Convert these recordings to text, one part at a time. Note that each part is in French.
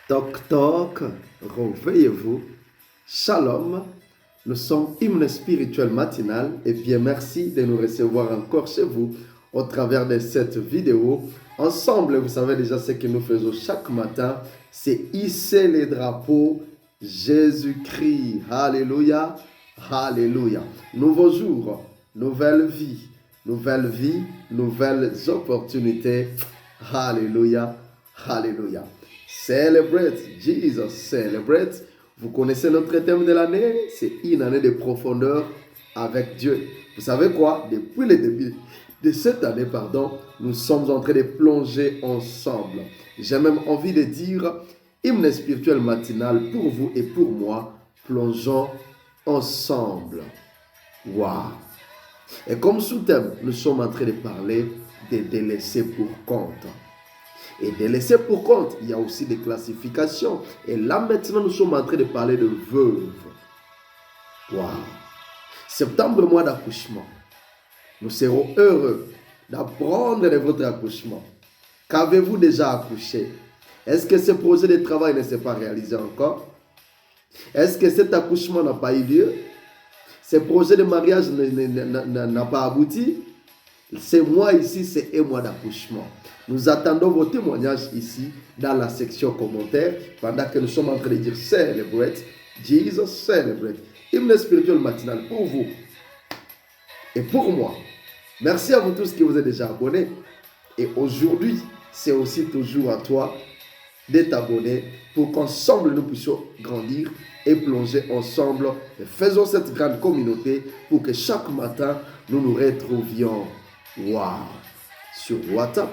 Toc toc, réveillez-vous. Shalom, nous sommes Hymne Spirituel Matinal et bien merci de nous recevoir encore chez vous au travers de cette vidéo. Ensemble, vous savez déjà ce que nous faisons chaque matin, c'est hisser les drapeaux Jésus-Christ. Alléluia, alléluia. Nouveau jour, nouvelle vie, nouvelles opportunités. Alléluia, alléluia. Celebrate, Jesus, celebrate. Vous connaissez notre thème de l'année, c'est une année de profondeur avec Dieu. Vous savez quoi? Depuis le début de cette année, nous sommes en train de plonger ensemble. J'ai même envie de dire, hymne spirituel matinal pour vous et pour moi, plongeons ensemble. Waouh! Et comme sous-thème, nous sommes en train de parler des délaissés pour compte. Et délaissés pour compte, il y a aussi des classifications. Et là maintenant, nous sommes en train de parler de veuves. Waouh! Septembre, mois d'accouchement. Nous serons heureux d'apprendre de votre accouchement. Qu'avez-vous déjà accouché? Est-ce que ce projet de travail ne s'est pas réalisé encore? Est-ce que cet accouchement n'a pas eu lieu? Ce projet de mariage n'a pas abouti? C'est moi ici, c'est un mois d'accouchement. Nous attendons vos témoignages ici dans la section commentaires pendant que nous sommes en train de dire celebrate, Jesus celebrate. Hymne spirituel matinal pour vous et pour moi. Merci à vous tous qui vous êtes déjà abonnés. Et aujourd'hui, c'est aussi toujours à toi de t'abonner pour qu'ensemble nous puissions grandir et plonger ensemble. Et faisons cette grande communauté pour que chaque matin, nous nous retrouvions. Waouh! Sur WhatsApp,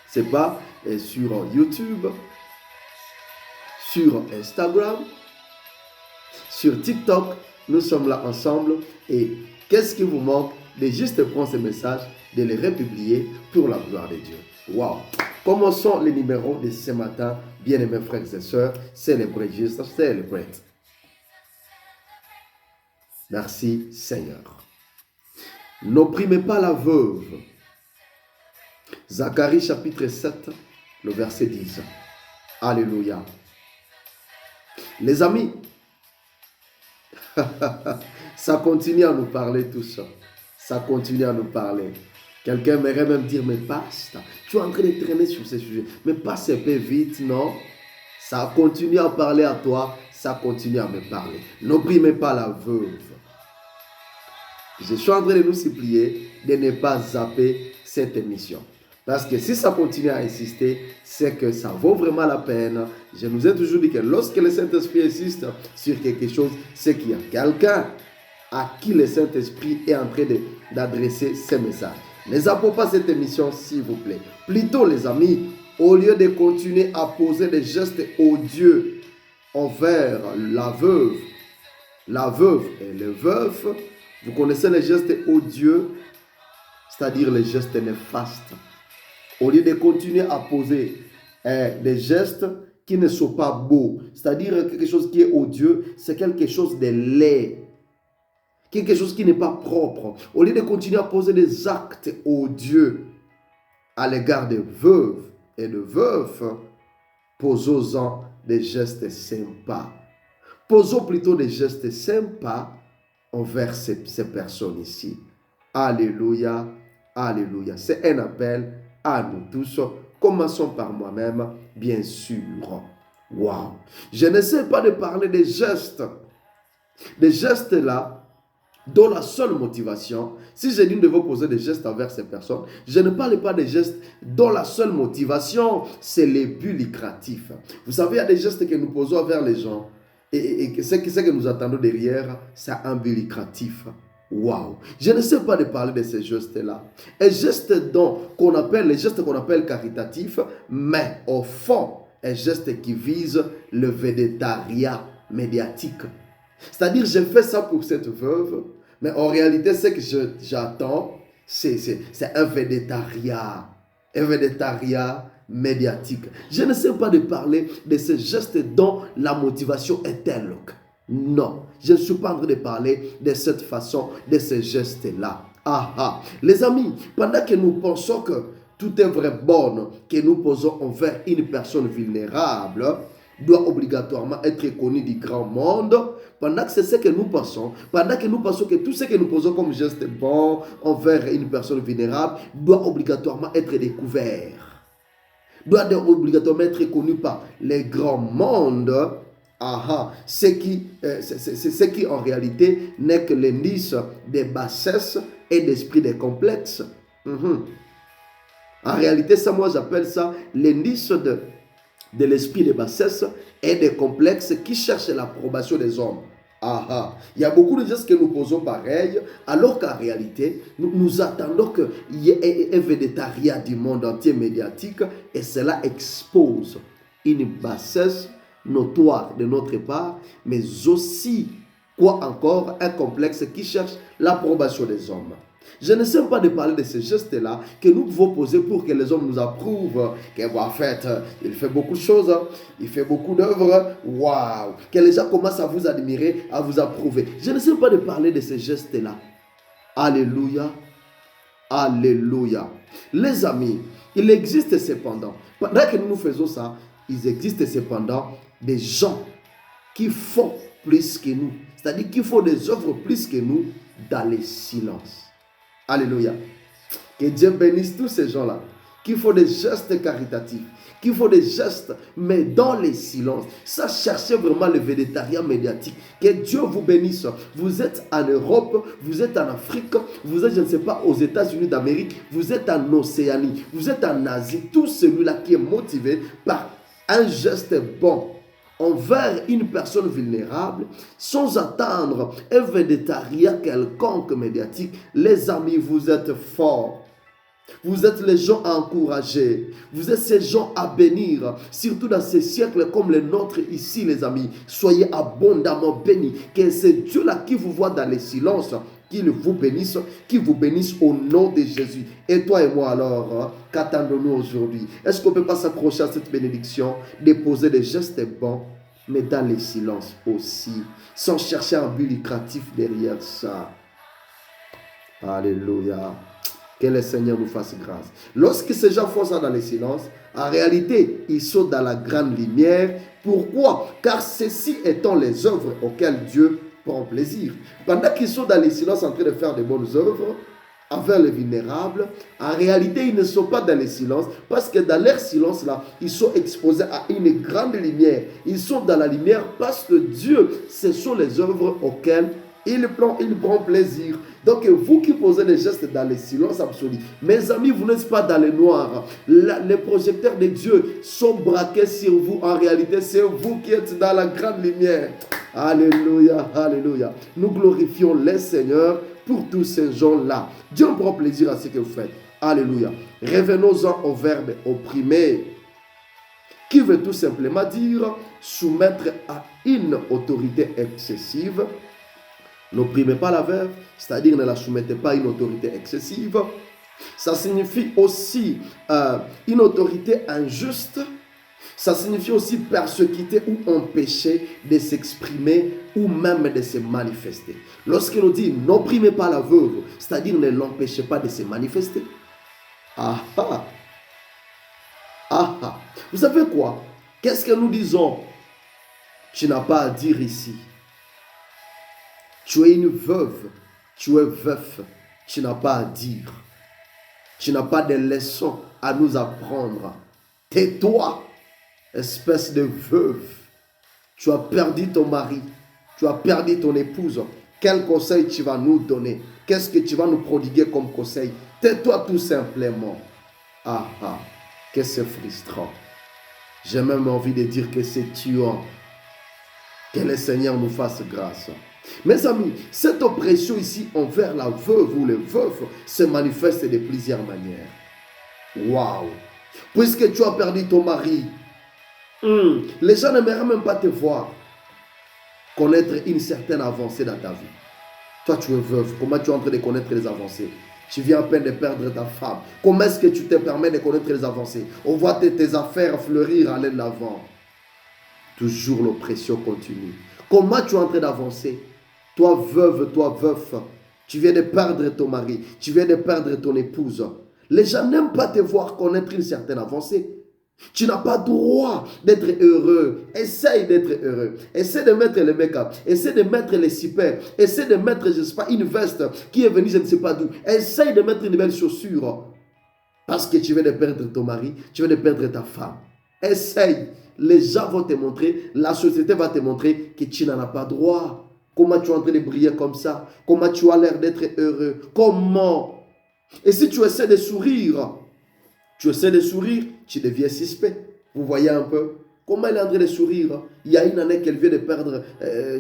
c'est pas, et sur YouTube, sur Instagram, sur TikTok, nous sommes là ensemble. Et qu'est-ce qui vous manque? De juste prendre ces messages, de les republier pour la gloire de Dieu. Waouh! Commençons les numéros de ce matin, bien-aimés frères et sœurs. Célébrez juste, celebrate. Merci Seigneur. N'opprimez pas la veuve. Zacharie chapitre 7, le verset 10. Alléluia. Les amis, ça continue à nous parler tout ça. Ça continue à nous parler. Quelqu'un m'aimerait même dire, mais pasteur, tu es en train de traîner sur ces sujets. Mais passe un peu vite, non? Ça continue à parler à toi, ça continue à me parler. N'opprimez pas la veuve. Je suis en train de nous supplier de ne pas zapper cette émission. Parce que si ça continue à insister, c'est que ça vaut vraiment la peine. Je nous ai toujours dit que lorsque le Saint-Esprit insiste sur quelque chose, c'est qu'il y a quelqu'un à qui le Saint-Esprit est en train d'adresser ses messages. Ne zappez pas cette émission, s'il vous plaît. Plutôt, les amis, au lieu de continuer à poser des gestes odieux envers la veuve et le veuf, vous connaissez les gestes odieux, c'est-à-dire les gestes néfastes. Au lieu de continuer à poser des gestes qui ne sont pas beaux, c'est-à-dire quelque chose qui est odieux, c'est quelque chose de laid, quelque chose qui n'est pas propre. Au lieu de continuer à poser des actes odieux à l'égard des veuves et de veufs, posons-en des gestes sympas. Posons plutôt des gestes sympas envers ces personnes ici. Alléluia, alléluia. C'est un appel à nous tous. Commençons par moi-même, bien sûr. Waouh! Je n'essaie pas de parler des gestes. Des gestes là, dont la seule motivation, si je dis nous devons poser des gestes envers ces personnes, je ne parle pas des gestes dont la seule motivation, c'est les buts lucratifs. Vous savez, il y a des gestes que nous posons envers les gens et ce que nous attendons derrière, c'est un but lucratif. Waouh! Je ne sais pas de parler de ces gestes-là. Un geste qu'on appelle caritatif, mais au fond, un geste qui vise le végétariat médiatique. C'est-à-dire, je fais ça pour cette veuve, mais en réalité, ce que j'attends, c'est un végétariat médiatique. Je ne sais pas de parler de ce geste dont la motivation est telle. Non, je ne suis pas en train de parler de cette façon, de ce geste-là. Ah ah, les amis, pendant que nous pensons que toute œuvre bonne que nous posons envers une personne vulnérable doit obligatoirement être connue du grand monde, pendant que c'est ce que nous pensons, pendant que nous pensons que tout ce que nous posons comme geste bon envers une personne vulnérable doit obligatoirement être découvert, doit obligatoirement être connu par les grands mondes. Ce qui en réalité n'est que l'indice des bassesses et d'esprit des complexes. En réalité, ça, moi, j'appelle ça l'indice de l'esprit de bassesse et des complexes qui cherchent l'approbation des hommes. Il y a beaucoup de gestes que nous posons pareil, alors qu'en réalité, nous attendons qu'il y ait un végétarien du monde entier médiatique et cela expose une bassesse notoire de notre part, mais aussi, quoi encore, un complexe qui cherche l'approbation des hommes. Je ne sais pas de parler de ces gestes-là que nous pouvons poser pour que les hommes nous approuvent. En fait, il fait beaucoup de choses, il fait beaucoup d'œuvres. Waouh! Que les gens commencent à vous admirer, à vous approuver. Je ne sais pas de parler de ces gestes-là. Alléluia. Alléluia. Les amis, il existe cependant, pendant que nous faisons ça, il existe cependant des gens qui font plus que nous. C'est-à-dire qui font des œuvres plus que nous dans le silence. Alléluia. Que Dieu bénisse tous ces gens-là qui font des gestes caritatifs, qui font des gestes, mais dans les silences. Ça, cherchez vraiment le végétarien médiatique. Que Dieu vous bénisse. Vous êtes en Europe, vous êtes en Afrique, vous êtes, je ne sais pas, aux États-Unis d'Amérique, vous êtes en Océanie, vous êtes en Asie. Tout celui-là qui est motivé par un geste bon envers une personne vulnérable, sans attendre un végétarien quelconque médiatique. Les amis, vous êtes forts. Vous êtes les gens à encourager. Vous êtes ces gens à bénir. Surtout dans ces siècles comme les nôtres ici, les amis. Soyez abondamment bénis. Que c'est Dieu-là qui vous voit dans les silences, qu'il vous bénisse au nom de Jésus. Et toi et moi alors, qu'attendons-nous aujourd'hui? Est-ce qu'on ne peut pas s'accrocher à cette bénédiction, déposer des gestes bons, mais dans les silences aussi, sans chercher un but lucratif derrière ça? Alléluia. Que le Seigneur nous fasse grâce. Lorsque ces gens font ça dans les silences, en réalité, ils sont dans la grande lumière. Pourquoi? Car ceci étant les œuvres auxquelles Dieu prend plaisir. Pendant qu'ils sont dans les silences en train de faire de bonnes œuvres envers les vulnérables, en réalité, ils ne sont pas dans les silences parce que dans leur silence-là, ils sont exposés à une grande lumière. Ils sont dans la lumière parce que Dieu, ce sont les œuvres auxquelles il prend plaisir. Donc vous qui posez des gestes dans le silence absolu, mes amis, vous n'êtes pas dans le noir. Les projecteurs de Dieu sont braqués sur vous. En réalité, c'est vous qui êtes dans la grande lumière. Alléluia, alléluia. Nous glorifions le Seigneur pour tous ces gens-là. Dieu prend plaisir à ce que vous faites. Alléluia. Revenons-en au verbe opprimer, qui veut tout simplement dire soumettre à une autorité excessive. N'opprimez pas la veuve, c'est-à-dire ne la soumettez pas à une autorité excessive. Ça signifie aussi une autorité injuste. Ça signifie aussi persécuter ou empêcher de s'exprimer ou même de se manifester. Lorsqu'il nous dit n'opprimez pas la veuve, c'est-à-dire ne l'empêchez pas de se manifester. Vous savez quoi? Qu'est-ce que nous disons? Tu n'as pas à dire ici. Tu es une veuve, tu es veuf, tu n'as pas à dire. Tu n'as pas de leçons à nous apprendre. Tais-toi, espèce de veuve. Tu as perdu ton mari, tu as perdu ton épouse. Quel conseil tu vas nous donner? Qu'est-ce que tu vas nous prodiguer comme conseil? Tais-toi tout simplement. Que c'est frustrant. J'ai même envie de dire que c'est tuant. Que le Seigneur nous fasse grâce. Mes amis, cette oppression ici envers la veuve ou le veuf se manifeste de plusieurs manières. Waouh! Puisque tu as perdu ton mari, les gens n'aimeraient même pas te voir connaître une certaine avancée dans ta vie. Toi, tu es veuve. Comment tu es en train de connaître les avancées? Tu viens à peine de perdre ta femme. Comment est-ce que tu te permets de connaître les avancées? On voit tes affaires fleurir, aller de l'avant. Toujours l'oppression continue. Comment tu es en train d'avancer? Toi, veuve, toi, veuf, tu viens de perdre ton mari, tu viens de perdre ton épouse. Les gens n'aiment pas te voir connaître une certaine avancée. Tu n'as pas droit d'être heureux. Essaye d'être heureux. Essaye de mettre le make-up. Essaye de mettre les super. Essaye de mettre, je ne sais pas, une veste qui est venue, je ne sais pas d'où. Essaye de mettre une belle chaussure. Parce que tu viens de perdre ton mari. Tu viens de perdre ta femme. Essaye. Les gens vont te montrer. La société va te montrer que tu n'en as pas droit. Comment tu es en train de briller comme ça? Comment tu as l'air d'être heureux? Comment? Et si tu essaies de sourire, tu deviens suspect. Vous voyez un peu comment il est en train de sourire. Il y a une année qu'elle vient de perdre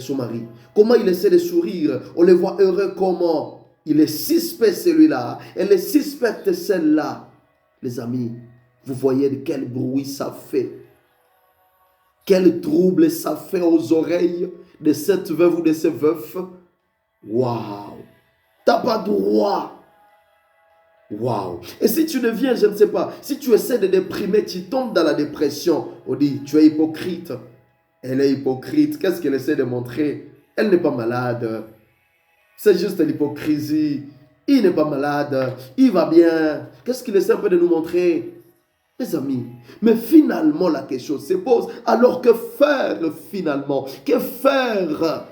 son mari. Comment il essaie de sourire? On le voit heureux comment? Il est suspect celui-là. Elle est suspecte celle-là. Les amis, vous voyez de quel bruit ça fait. Quel trouble ça fait aux oreilles de cette veuve ou de ce veuf. Waouh! Tu n'as pas droit. Waouh! Et si tu deviens, je ne sais pas, si tu essaies de déprimer, tu tombes dans la dépression. On dit, tu es hypocrite. Elle est hypocrite. Qu'est-ce qu'elle essaie de montrer? Elle n'est pas malade. C'est juste l'hypocrisie. Il n'est pas malade. Il va bien. Qu'est-ce qu'il essaie un peu de nous montrer? Les amis, mais finalement la question se pose. Alors que faire finalement? Que faire?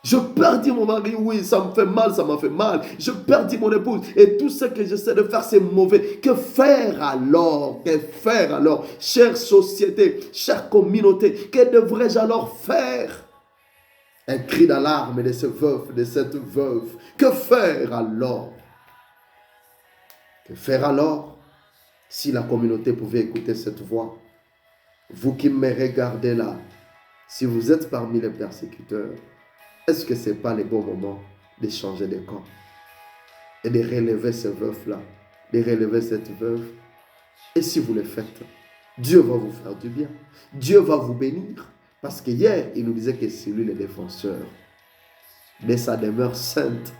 Je perdis mon mari, oui, ça me fait mal, ça m'a fait mal. Je perdis mon épouse et tout ce que j'essaie de faire, c'est mauvais. Que faire alors? Que faire alors? Chère société, chère communauté, que devrais-je alors faire? Un cri d'alarme de ce veuf, de cette veuve. Que faire alors? Que faire alors? Si la communauté pouvait écouter cette voix, vous qui me regardez là, si vous êtes parmi les persécuteurs, est-ce que ce n'est pas le bon moment de changer de camp et de relever ce veuf-là, de relever cette veuve? Et si vous le faites, Dieu va vous faire du bien. Dieu va vous bénir. Parce que hier, il nous disait que c'est lui le défenseur. De sa demeure sainte,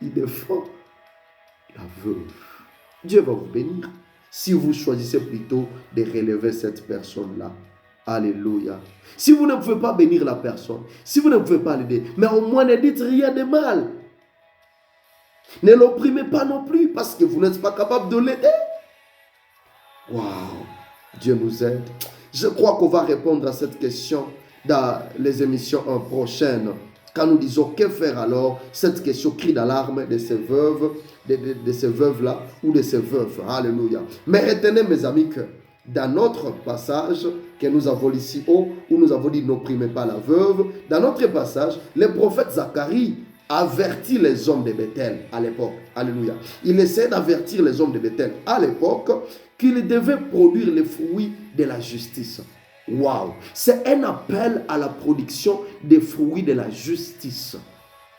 il défend la veuve. Dieu va vous bénir. Si vous choisissez plutôt de relever cette personne-là. Alléluia. Si vous ne pouvez pas bénir la personne, si vous ne pouvez pas l'aider, mais au moins ne dites rien de mal. Ne l'opprimez pas non plus parce que vous n'êtes pas capable de l'aider. Waouh! Dieu nous aide. Je crois qu'on va répondre à cette question dans les émissions prochaines. Quand nous disons que faire alors, cette question crie d'alarme de ces veuves, de ces veuves-là ou de ces veuves. Alléluia. Mais retenez mes amis que dans notre passage que nous avons ici haut, où nous avons dit n'opprimez pas la veuve, dans notre passage, le prophète Zacharie avertit les hommes de Bethel à l'époque. Alléluia. Il essaie d'avertir les hommes de Bethel à l'époque qu'ils devaient produire les fruits de la justice. Waouh! C'est un appel à la production des fruits de la justice.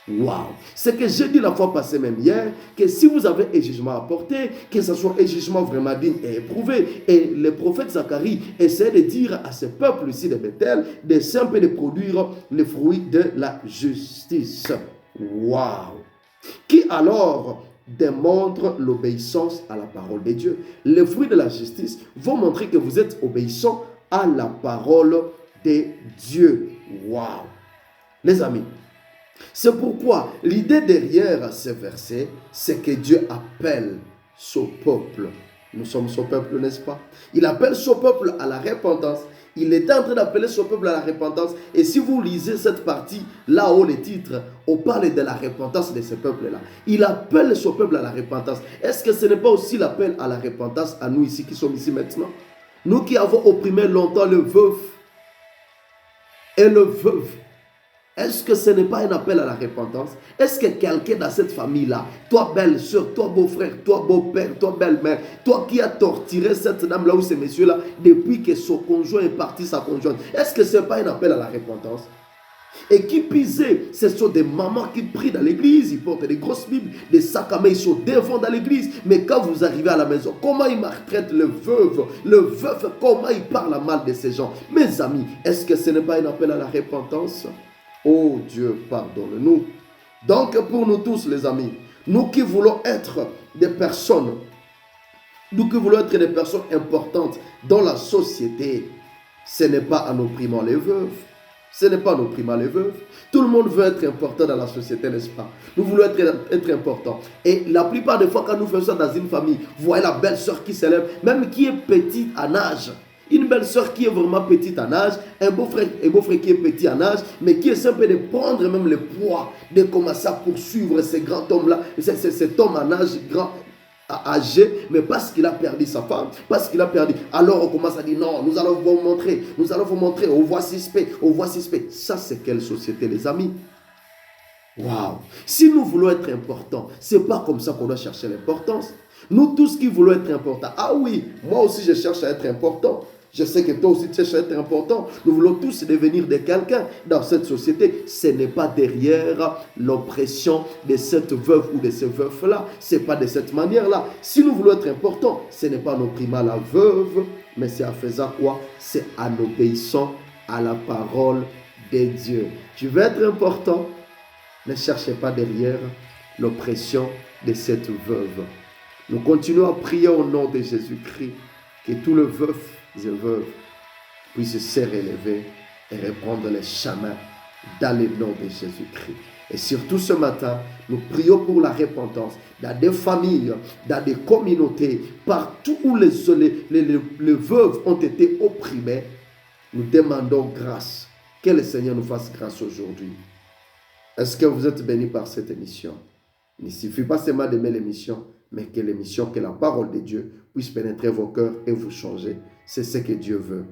Waouh! C'est que j'ai dit la fois passée même hier, que si vous avez un jugement à porter, que ce soit un jugement vraiment digne et éprouvé, et le prophète Zacharie essaie de dire à ce peuple ici de Bethel, d'essayer un peu de produire les fruits de la justice. Waouh! Qui alors démontre l'obéissance à la parole de Dieu. Les fruits de la justice vont montrer que vous êtes obéissant à la parole de Dieu. Waouh! Les amis, c'est pourquoi l'idée derrière ce verset, c'est que Dieu appelle son peuple. Nous sommes son peuple, n'est-ce pas? Il appelle son peuple à la repentance. Il est en train d'appeler son peuple à la repentance. Et si vous lisez cette partie, là-haut, les titres, on parle de la repentance de ce peuple-là. Il appelle son peuple à la repentance. Est-ce que ce n'est pas aussi l'appel à la repentance à nous ici qui sommes ici maintenant? Nous qui avons opprimé longtemps le veuf et le veuve. Est-ce que ce n'est pas un appel à la repentance? Est-ce que quelqu'un dans cette famille-là, toi belle-sœur, toi beau-frère, toi beau-père, toi belle-mère, toi qui as torturé cette dame-là ou ce monsieur-là depuis que son conjoint est parti, sa conjointe, est-ce que ce n'est pas un appel à la repentance? Et qui pisait, ce sont des mamans qui prient dans l'église, ils portent des grosses bibles, des sacs à main, ils sont devant dans l'église. Mais quand vous arrivez à la maison, comment ils maltraitent le veuf, comment ils parlent mal de ces gens? Mes amis, est-ce que ce n'est pas un appel à la repentance? Oh Dieu, pardonne-nous. Donc pour nous tous les amis, nous qui voulons être des personnes, importantes dans la société, ce n'est pas en opprimant les veuves, Ce n'est pas nos primas les veuves. Tout le monde veut être important dans la société, n'est-ce pas? Nous voulons être importants. Et la plupart des fois, quand nous faisons ça dans une famille, vous voyez la belle-sœur qui s'élève, même qui est petite en âge. Une belle-sœur qui est vraiment petite en âge, un beau-frère qui est petit en âge, mais qui essaie un peu de prendre même le poids, de commencer à poursuivre ces grands hommes-là, cet homme en âge grand, âgé, mais parce qu'il a perdu sa femme, parce qu'il a perdu. Alors on commence à dire non, nous allons vous montrer, on voit suspect. Ça, c'est quelle société, les amis? Waouh! Si nous voulons être importants, c'est pas comme ça qu'on doit chercher l'importance. Nous tous qui voulons être importants, ah oui, moi aussi je cherche à être important. Je sais que toi aussi tu cherches à être important. Nous voulons tous devenir de quelqu'un dans cette société. Ce n'est pas derrière l'oppression de cette veuve ou de ce veuf-là. Ce n'est pas de cette manière-là. Si nous voulons être importants, ce n'est pas en opprimant la veuve, mais c'est en faisant quoi? C'est en obéissant à la parole de Dieu. Tu veux être important? Ne cherchez pas derrière l'oppression de cette veuve. Nous continuons à prier au nom de Jésus-Christ, que tous les veufs et veuves puissent se relever et reprendre les chemins dans le nom de Jésus-Christ. Et surtout ce matin, nous prions pour la repentance dans des familles, dans des communautés, partout où les veuves ont été opprimées. Nous demandons grâce. Que le Seigneur nous fasse grâce aujourd'hui. Est-ce que vous êtes bénis par cette émission? Il ne suffit pas seulement d'aimer l'émission, mais que l'émission, que la parole de Dieu puisse pénétrer vos cœurs et vous changer. C'est ce que Dieu veut.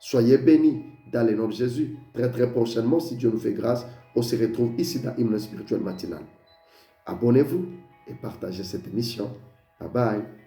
Soyez bénis dans le nom de Jésus. Très très prochainement, si Dieu nous fait grâce, on se retrouve ici dans Hymne Spirituel Matinal. Abonnez-vous et partagez cette émission. Bye bye.